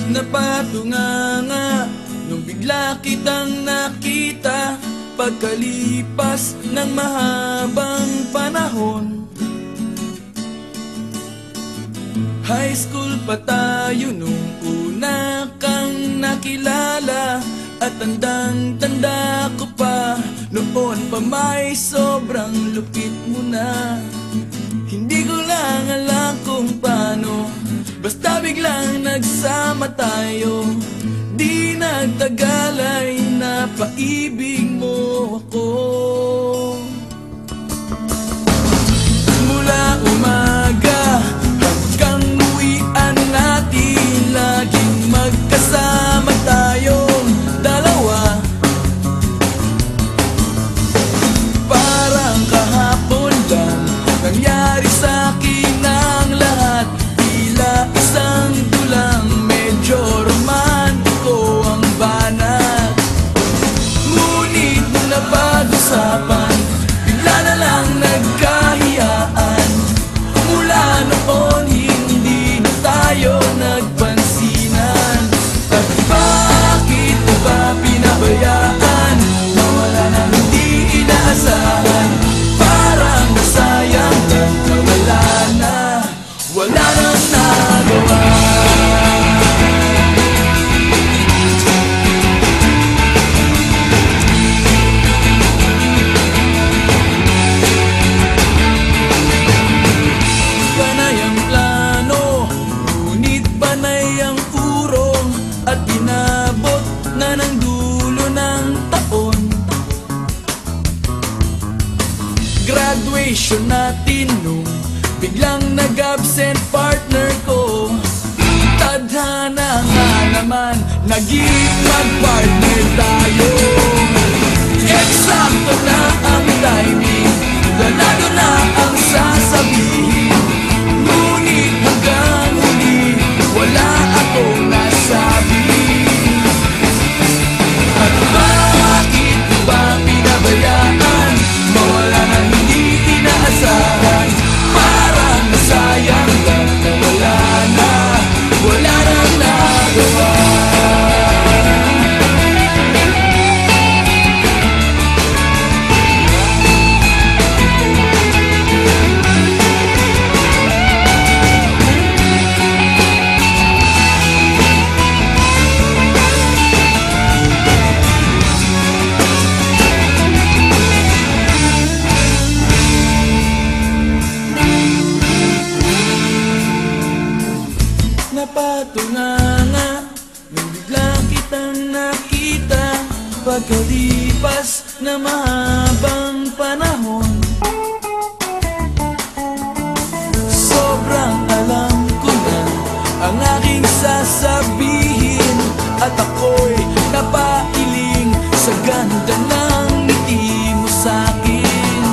Napatunganga nung bigla kitang nakita, pagkalipas ng mahabang panahon. High school pa tayo nung una kang nakilala, at tandang-tanda ko pa, noon pa may sobrang lupit mo na. Hindi ko lang alam kung paano, basta biglang nagsama tayo. Di nagtagal ay napaibig mo ako. Mula umaga hanggang uwian natin, laging magkasama tayong dalawa. Parang kahapon lang nangyari sa'kin ang lahat, tila isang tulang medyo romantiko ang banat. Ngunit nung napag-usapan, bigla na lang nagkahiyaan. Mula noon hindi na tayo nagpansinan. At bakit mo ba pinabayaan? Nawala na hindi inaasahan, parang nasayang lang nawala na, wala nang nagawa. Panay ang plano, ngunit panay ang urong, at inabot na ng dulo ng taon. Graduation natin nung biglang nag-absent partner ko. Tadhana nga naman, naging mag-partner tayo. Eksakto na ang timing, ganado na ang sasabihin. Ngunit hanggang huli, wala akong nasabi. At bakit mo ba pinabayaan? Mawala na hindi inaasahan, parang nasayang lang nawala na, wala nang nagawa. Napatunganga nung biglang kitang nakita, pagkalipas na mahabang panahon. Sobrang alam ko na ang aking sasabihin, at ako'y napailing sa ganda ng ngiti mo sa'kin.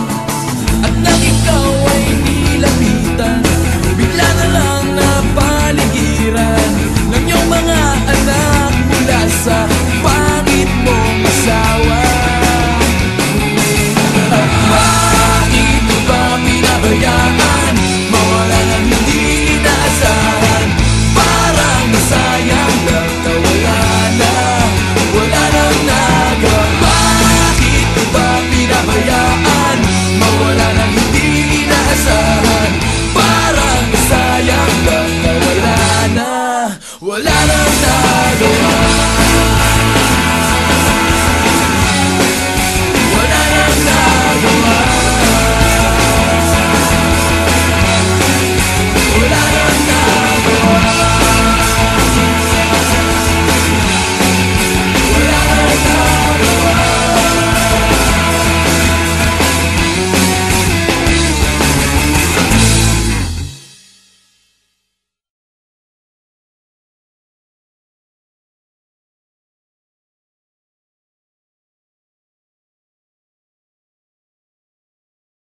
At nang ikaw ay nilapitan, bigla na lang napaligiran ng iyong mga anak mula sa pangit mong asawa. At bakit mo ba pinabayaan? Mawala nang hindi inaasahan, parang nasayang lang nawala na, wala nang nagawa. Bakit mo ba pinabayaan? Mawala nang hindi inaasahan, parang nasayang lang nawala na, wala nang nagawa.